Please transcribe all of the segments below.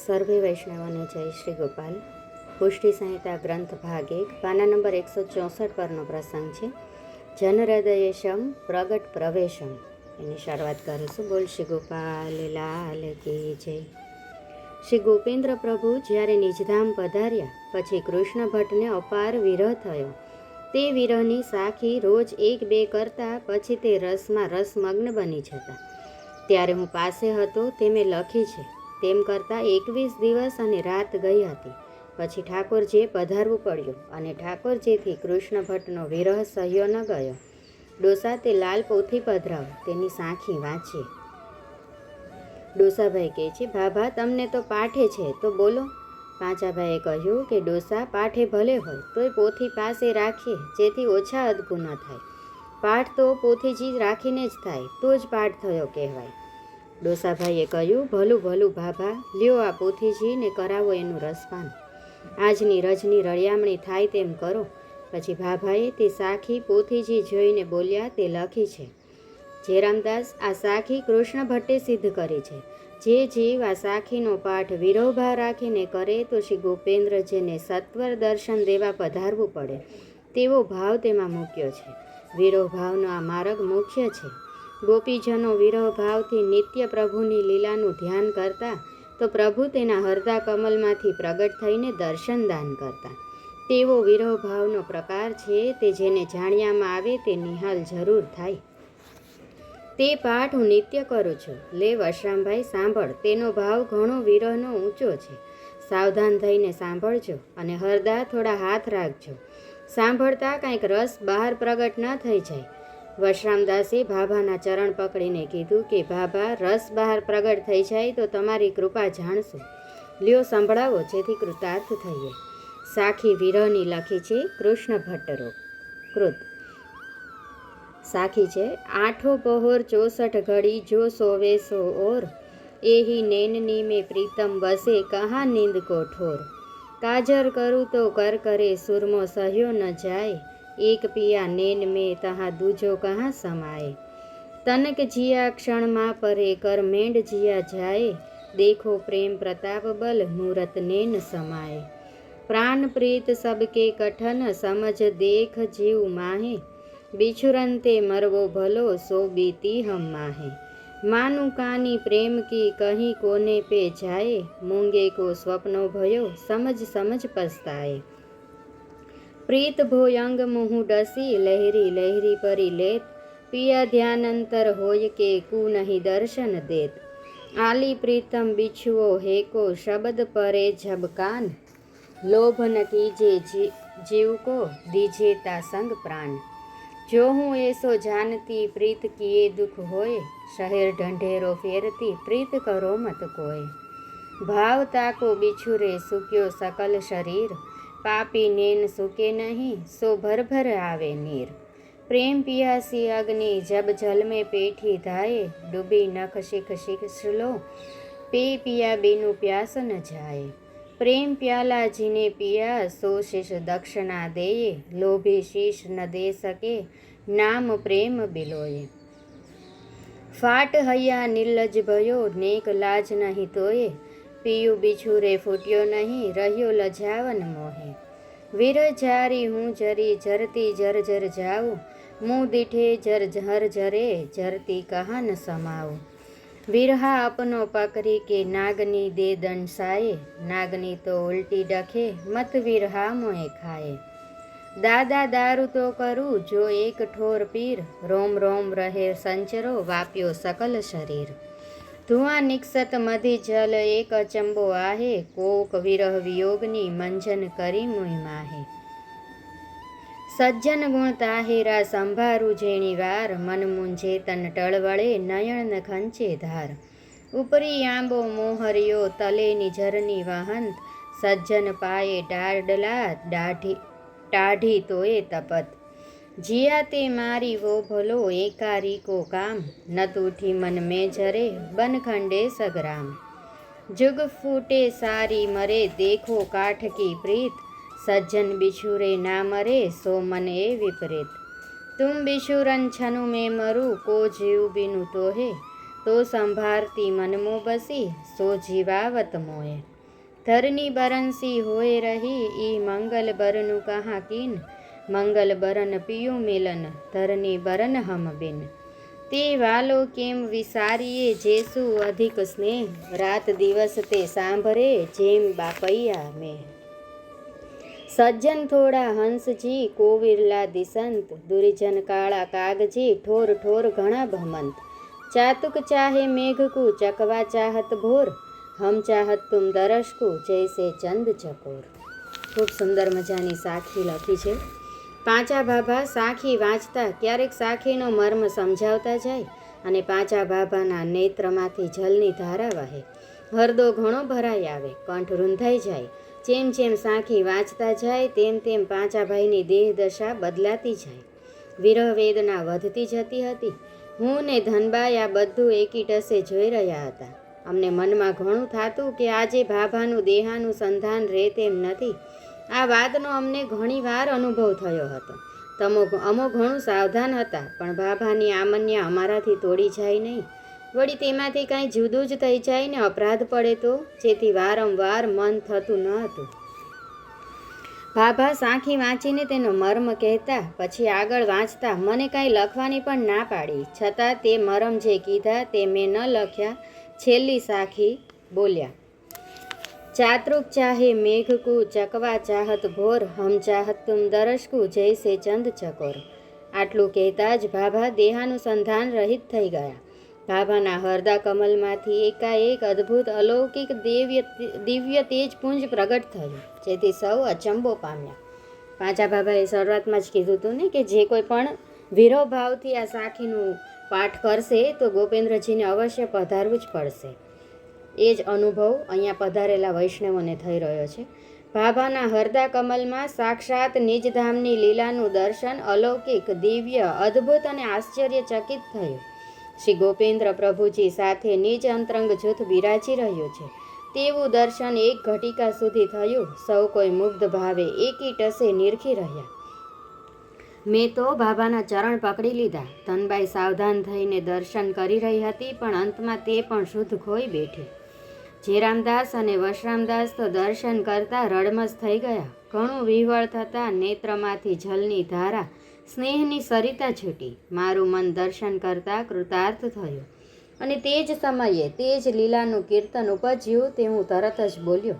સર્વે વૈષ્ણવોને જય શ્રી ગોપાલ. પુષ્ટિ સંહિતા ગ્રંથ ભાગ 1 પાના નંબર 164 પરનો પ્રસંગ છે. જનહૃદયેશમ પ્રગટ પ્રવેશમ. એની શરૂઆત કરીશું. બોલ શ્રી ગોપાલ લાલ કી જય. શ્રી ગોપેન્દ્ર પ્રભુ જ્યારે નિજધામ પધાર્યા પછી કૃષ્ણ ભટ્ટને અપાર વિરહ થયો. તે વિરહની સાખી રોજ 1-2 કરતા પછી તે રસમાં રસમગ્ન બની જતા. ત્યારે હું પાસે હતો તે મેં લખી છે. તેમ કરતાં 21 દિવસ અને રાત ગઈ હતી. પછી ઠાકોરજીએ પધારવું પડ્યું અને ઠાકોરજીથી કૃષ્ણ ભટ્ટનો વિરહ સહ્યો ન ગયો. ડોસા તે લાલ પોથી પધરાવ, તેની સાખી વાંચીએ. ડોસાભાઈ કહે છે, ભાભા તમને તો પાઠે છે તો બોલો. પાંચાભાઈએ કહ્યું કે ડોસા પાઠે ભલે હોય તોય પોથી પાસે રાખીએ, જેથી ઓછા અદકું ન થાય. પાઠ તો પોથીજી રાખીને જ થાય, તો જ પાઠ થયો કહેવાય. ડોસાભાઈએ કહ્યું, ભલું ભલું ભાભા, લ્યો આ પોથીજીને કરાવો એનું રસપાન. આજની રજની રળિયામણી થાય તેમ કરો. પછી ભાભાએ તે સાખી પોથીજી જોઈને બોલ્યા, તે લખી છે. જેરામદાસ, આ સાખી કૃષ્ણ ભટ્ટે સિદ્ધ કરી છે. જે જીવ આ સાખીનો પાઠ વિરોભાવ રાખીને કરે તો શ્રી ગોપેન્દ્રજીને સત્વર દર્શન દેવા પધારવું પડે, તેવો ભાવ તેમાં મૂક્યો છે. વિરોભાવનો આ માર્ગ મુખ્ય છે. ગોપીજનો વિરહ ભાવથી નિત્ય પ્રભુની લીલાનું ધ્યાન કરતા તો પ્રભુ તેના હરદા કમલમાંથી પ્રગટ થઈને દર્શન દાન કરતા. તેવો વિરહ ભાવનો પ્રકાર છે તે જેને જાણ્યામાં આવે તે નિહાલ જરૂર થાય. તે પાઠ હું નિત્ય કરું છું. લે વશરામભાઈ સાંભળ, તેનો ભાવ ઘણો વિરહનો ઊંચો છે. સાવધાન થઈને સાંભળજો અને હરદા થોડા હાથ રાખજો. સાંભળતા કંઈક રસ બહાર પ્રગટ ન થઈ જાય. વશરામદાસે ભાભાના ચરણ પકડીને કીધું કે ભાભા, રસ બહાર પ્રગટ થઈ જાય તો તમારી કૃપા જાણશું. લ્યો સંભળાવો, જેથી કૃતાર્થ થઈએ. સાખી વિરહની લખી છે કૃષ્ણ ભટ્ટ કૃત. સાખી છે. આઠો પહોર 64 ઘડી જો સોવે સો ઓર, એહી નૈનની મેં પ્રીતમ બસે કહા નીંદ કો ઠોર. કાજર કરું તો કર કરે સુરમો સહ્યો ન જાય, એક પિયા નૈન મેં તહા દૂજો કહા સમાય. તનક જીયા ક્ષણમાં પરે કર મેંડ જીયા જાય, દેખો પ્રેમ પ્રતાપ બલ મૂરત નૈન સમાય. પ્રાણ પ્રીત સબકે કઠન સમજ દેખ જીવ માહે, बिछुरन ते मरवो भलो सो बीती हम माहे. मानु कानी प्रेम की कहीं कोने पे जाए, मूंगे को स्वप्नो भयो समझ समझ पछताए. प्रीत भोयंग मुँह डसी लहरी लहरी परी लेत, पिया ध्यान अंतर होय के कु नहीं दर्शन देत. आली प्रीतम बिछुओ है को शब्द परे जब कान, लोभ न कीजे जीव को दीजे ता संग प्राण. जो हूँ ऐसो जानती प्रीत किए दुख होए, शहर ढंढेरो फेरती प्रीत करो मत कोय. भाव ताको बिछुरे सुक्यो सकल शरीर, पापी नैन सुके नहीं सो भर भर आवे नीर. प्रेम पियासी अग्नि जब जल में पेठी धाये, डूबी नख शिख शिख लो पे पिया बिनु प्यास न जाए. प्रेम प्याला जिने पिया सो शिष दक्षिणा देये, लोभी शीश न दे सके नाम प्रेम बिलोये. फाट हया निर्लज भयो नेक लाज नहीं तोये, पियु बिछुरे फूट्यो नहीं रह्यो लजावन मोहे. विरह जारी हूँ जरी जरती जर जर जाऊँ, मुँह दिठे जर हर जरे जरती कहाँ न समाऊँ. विरहा अपनो पकड़ी के नागनी दे दंसाए, नागनी तो उल्टी डखे मत विरहा मोए खाए. दादा दारू तो करूँ जो एक ठोर पीर, रोम रोम रहे संचरो वाप्यो सकल शरीर. धुआं निकसत मधी जल एक अचंबो आहे, कोक विरह वियोगनी मंजन करी मुई माहे. सज्जन गुण ताहेरा संभारू जेणी वार, मन मुंझे तन टळवळे नयन न खंचे धार. उपरी आंबो मोहरियो तले निझरनी वहंत, सज्जन पाए डाडला टाढ़ी तोए तपत. जिया ते मारी वो भलो एकारी को काम, नत उठी मन में झरे बन खंडे सगराम. जुग फूटे सारी मरे देखो काठ की प्रीत, सज्जन बिछुरे ना मरे सो मन ए विपरीत. तुम बिछुरन छनु में मरु को जीव बिनु तोहे, तो संभारती मन मो बसी सो जीवावत मोए. ધરની બરનસી હોય રહી ઈ મંગલ બરનું કહા કીન, મંગલ બરન પિયું મિલન ધરની બરન હમ બિન. તે વાલો કેમ વિસારીએ જેસુ અધિક સ્નેહ, રાત દિવસ તે સાંભળે જેમ બાપૈયા મેં. સજ્જન થોડા હંસજી કો વિરલા દિસંત, દુર્જન કાળા કાગજી ઠોર ઠોર ઘણા ભમંત. ચાતુક ચાહે મેઘ કુ ચકવા ચાહત ભોર, હમ ચાહત તુમ દરસ કો જૈસે ચંદ ચકોર. ખૂબ સુંદર મજાની સાખી લખી છે. પાંચા ભાભા સાખી વાંચતા ક્યારેક સાખીનો મર્મ સમજાવતા જાય અને પાંચા ભાભાના નેત્રમાંથી જલની ધારા વહે. હરદો ઘણો ભરાઈ આવે, કંઠ રૂંધાઈ જાય. જેમ જેમ સાખી વાંચતા જાય તેમ તેમ પાંચાભાઈની દેહ દશા બદલાતી જાય. વિરહ વેદના વધતી જતી હતી. હું ને ધનબાઈ આ બધું એકી ટસે જોઈ રહ્યા હતા. અમને મનમાં ઘણું થાતું કે આજે ભાભાનું દેહાનું સંધાન રહે તેમ નથી. આ વાતનો અમને ઘણી વાર અનુભવ થયો હતો. અમો ઘણું સાવધાન હતા, પણ ભાભાની આમન્યા અમારાથી તોડી જાય નહીં. વળી તેમાંથી કાંઈ જુદું જ થઈ જાય ને અપરાધ પડે તો, જેથી વારંવાર મન થતું ન હતું. ભાભા સાખી વાંચીને તેનો મર્મ કહેતા, પછી આગળ વાંચતા. મને કાંઈ લખવાની પણ ના પાડી, છતાં તે મરમ જે કીધા તે મેં ન લખ્યા. છેલ્લી સાખી બોલ્યા, ચાતૃક ચાહે મેઘ કુ ચકવા ચાહત ભોર, હમ ચાહત તુમ દરસ કુ જૈસે ચંદ ચકોર. આટલું કહેતા જ ભાભા દેહાનુસંધાન રહિત થઈ ગયા. ભાભાના હરદા કમલમાંથી એકાએક અદ્ભુત અલૌકિક દિવ્ય તેજપુંજ પ્રગટ થયું, જેથી સૌ અચંબો પામ્યા. પાંચા ભાભાએ શરૂઆતમાં જ કીધું હતું ને કે જે કોઈ પણ વિરહ ભાવથી આ સાખીનું પાઠ કરશે તો ગોપેન્દ્રજીને અવશ્ય પધારવું જ પડશે. એ જ અનુભવ અહીંયા પધારેલા વૈષ્ણવોને થઈ રહ્યો છે. ભાભાના હરદા કમલમાં સાક્ષાત નિજધામની લીલાનું દર્શન અલૌકિક, દિવ્ય, અદ્ભુત અને આશ્ચર્યચકિત થયું. શ્રી ગોપેન્દ્ર પ્રભુજી સાથે નિજ અંતરંગ જૂથ બિરાજી રહ્યું છે તેવું દર્શન એક ઘટિકા સુધી થયું. સૌ કોઈ મુગ્ધ ભાવે એકી ટસે નિરખી રહ્યા. મેં તો બાબાના ચરણ પકડી લીધા. ધનબાઈ સાવધાન થઈને દર્શન કરી રહી હતી, પણ અંતમાં તે પણ શુદ્ધ ખોઈ બેઠી. જેરામદાસ અને વશરામદાસ તો દર્શન કરતા રડમસ થઈ ગયા. ઘણું વિહવળ થતાં નેત્રમાંથી જલની ધારા, સ્નેહની સરિતા છૂટી. મારું મન દર્શન કરતાં કૃતાર્થ થયું અને તે જ સમયે તે જ લીલાનું કીર્તન ઉપજ્યું તે હું તરત જ બોલ્યો,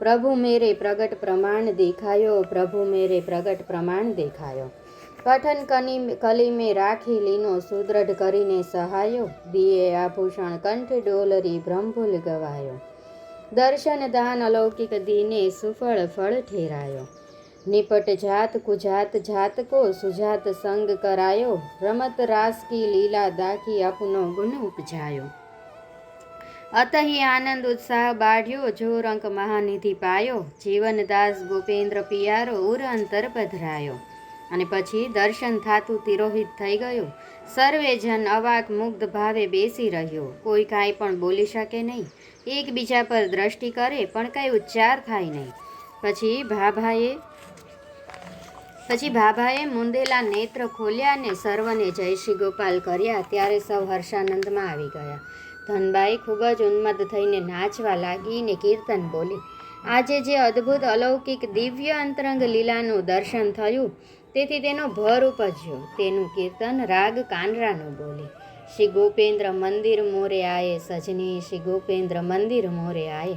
પ્રભુ મેરે પ્રગટ પ્રમાણ દેખાયો, પ્રભુ મેરે પ્રગટ પ્રમાણ દેખાયો. પઠન કલી મેં રાખી લીનો સુદ્રઢ કરીને સહાયો, દિયે આભૂષણ કંઠ ડોલરી બ્રહ્મભૂલ ગવાયો. દર્શન દાન અલૌકિક દીને સુફળ ફળ ઠેરાયો. નિપટ જાત કુજાત જાત કો સુજાત સંગ કરાયો, રમત રાસ કી લીલા દાખી અપનો ગુણ ઉપજાયો. અતહિ આનંદ ઉત્સાહ બાઢ્યો, જો રંક મહાનિધિ પાયો, જીવનદાસ ગોપેન્દ્ર પિયારો ઉર અંતર પધરાયો. અને પછી દર્શન થાતું તિરોહિત થઈ ગયું. સર્વે જન અવાક મુગ્ધ ભાવે બેસી રહ્યો. કોઈ કાંઈ પણ બોલી શકે નહીં. એકબીજા પર દ્રષ્ટિ કરે પણ કાંઈ ઉચ્ચાર થાય નહીં. પછી ભાભાએ મુંદેલા નેત્ર ખોલ્યા અને સર્વને જય શ્રી ગોપાલ કર્યા. ત્યારે સૌ હર્ષાનંદમાં આવી ગયા. ધનબાઈ ખૂબ જ ઉન્મત્ત થઈને નાચવા લાગી ને કીર્તન બોલી. આજે જે અદ્ભુત અલૌકિક દિવ્ય અંતરંગ લીલાનું દર્શન થયું તેથી તેનો ભર ઉપજ્યો. તેનું કીર્તન રાગ કાનરાનું બોલી. શ્રી ગોપેન્દ્ર મંદિર મોરે આયે સજની, શ્રી ગોપેન્દ્ર મંદિર મોરે આયે.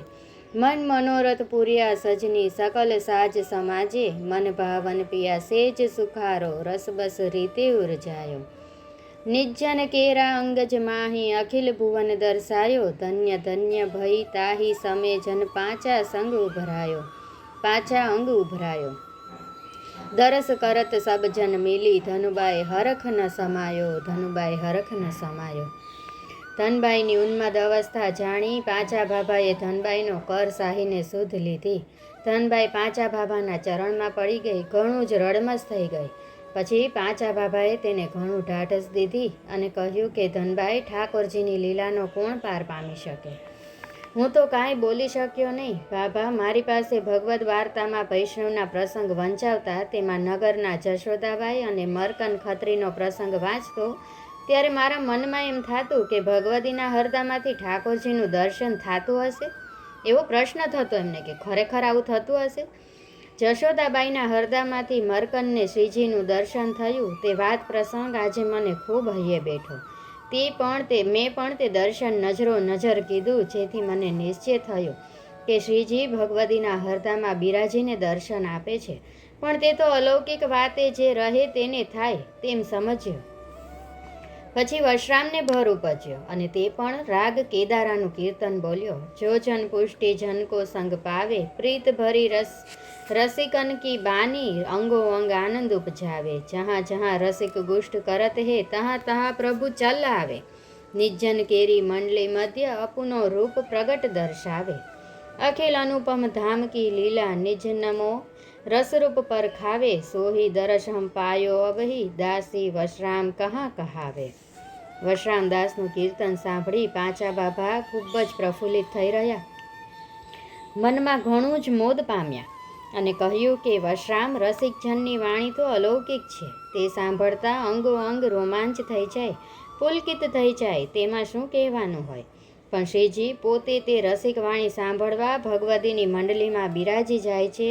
મન મનોરથ પૂર્યા સજની, સકલ સાજ સમાજે, મન ભાવન પિયા સેજ સુખારો, રસબસ રીતે ઉરજાયો. નિજ્જન કેરા અંગજ માહી, અખિલ ભુવન દર્શાયો, ધન્ય ધન્ય ભઈ તાહી સમે જન પાંચા સંગ ઉભરાયો, પાંચા અંગ ઉભરાયો. દરસ કરત સબ જન મિલી, ધનુબાઈ હરખ ન સમાયો, ધનુબાઈ હરખ ન સમાયો. ધનબાઈની ઉન્માદ અવસ્થા જાણી પાંચા ભાભાએ ધનબાઈનો કર સાહીને સુધ લીધી. ધનબાઈ પાંચા ભાભાના ચરણમાં પડી ગઈ. ઘણું જ રડમસ થઈ ગઈ. પછી પાંચા ભાભાએ તેને ઘણું ઢાઢસ દીધી અને કહ્યું કે ધનબાઈ, ઠાકોરજીની લીલાનો કોણ પાર પામી શકે? હું તો કાંઈ બોલી શક્યો નહીં. ભાભા મારી પાસે ભગવદ્ વાર્તામાં વૈષ્ણવના પ્રસંગ વંચાવતા તેમાં નગરના જશોદાબાઈ અને મરકન ખત્રીનો પ્રસંગ વાંચતો ત્યારે મારા મનમાં એમ થાતું કે ભગવતીના હરદામાંથી ઠાકોરજીનું દર્શન થાતું હશે. એવો પ્રશ્ન થતો એમને કે ખરેખર આવું થતું હશે. જશોદાબાઈના હરદામાંથી મરકનને શ્રીજીનું દર્શન થયું તે વાત પ્રસંગ આજે મને ખૂબ હૈયે બેઠો. મેં પણ તે દર્શન નજરો નજર કીધું, જેથી મને નિશ્ચય થયો કે શ્રીજી ભગવતીના હરદામાં બિરાજીને દર્શન આપે છે. પણ તે તો અલૌકિક વાતે જે રહે તેને થાય તેમ સમજ્યો. પછી વશરામને ભર ઉપજ્યો અને તે પણ રાગ કેદારાનું કીર્તન બોલ્યો. જો જન પુષ્ટિ જન કો સંગ પાવે, પ્રીત ભરી રસિકન કી બાની, અંગો અંગ આનંદ ઉપજાવે. જहाँ जहाँ रसिक गुष्ट करत है, तहाँ तहाँ प्रभु चल आवे. નિજ્જન કેરી મંડલી મધ્ય, અપુનો રૂપ પ્રગટ દર્શાવે. અખિલ અનુપમ ધામ કી લીલા, નિજ નમો રસરૂપ પર ખાવે. સોહી દરસ હમ પાયો અબહી, દાસી વશરામ કહા કહાવે. વશરામદાસનું કીર્તન સાંભળી પાંચા બાબા ખૂબ જ પ્રફુલ્લિત થઈ રહ્યા, મનમાં ઘણું જ મોદ પામ્યા અને કહ્યું કે વશરામ રસિકજનની વાણી તો અલૌકિક છે. તે સાંભળતા અંગો અંગ રોમાંચ થઈ જાય, પુલકિત થઈ જાય, તેમાં શું કહેવાનું હોય. પણ શ્રીજી પોતે તે રસિક વાણી સાંભળવા ભગવતીની મંડલીમાં બિરાજી જાય છે.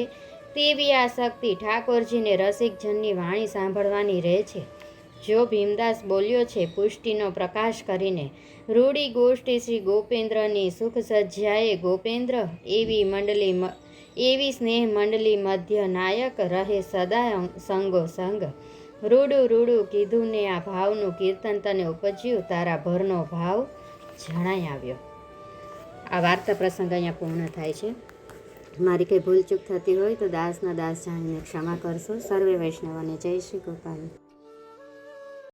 તેવી આ શક્તિ ઠાકોરજીને રસિકજનની વાણી સાંભળવાની રહે છે. જો ભીમદાસ બોલ્યો છે પુષ્ટિનો પ્રકાશ કરીને, રૂડી ગોષ્ઠી શ્રી ગોપેન્દ્રની સુખ સજ્જાએ ગોપેન્દ્ર, એવી સ્નેહ મંડલી મધ્ય નાયક રહે સદા સંગો સંગ. રૂડું રૂડું કીધું ને આ ભાવનું કીર્તન તને ઉપજ્યું, તારા ભરનો ભાવ જણાઈ આવ્યો. આ વાર્તા પ્રસંગ અહીંયા પૂર્ણ થાય છે. મારી કંઈ ભૂલચૂક થતી હોય તો દાસના દાસ જાણીને ક્ષમા કરશો. સર્વે વૈષ્ણવને જય શ્રી ગોપાલ.